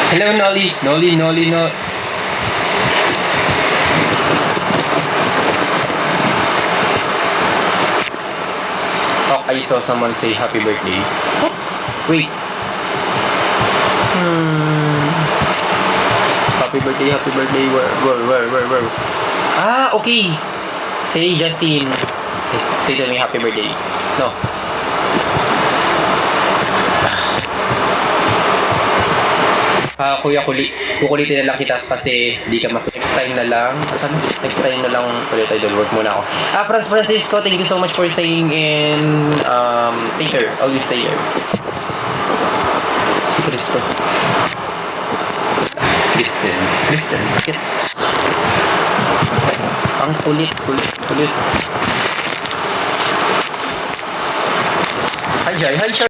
Hello, Nolly. Nolly, no. Oh, I saw someone say happy birthday. Oh, wait. Happy birthday. Where? Ah, okay. Say, Justin. Say to me happy birthday. No. Kuya, kukulitin na lang kita kasi di ka mas next time na lang. Sabi, next time na lang ulit, idol. Work muna ako. Francisco, thank you so much for staying in. Take care. Always stay here. Si Cristo. Kristen. Bakit? Ang kulit. Hi, Jai. Hi, Char.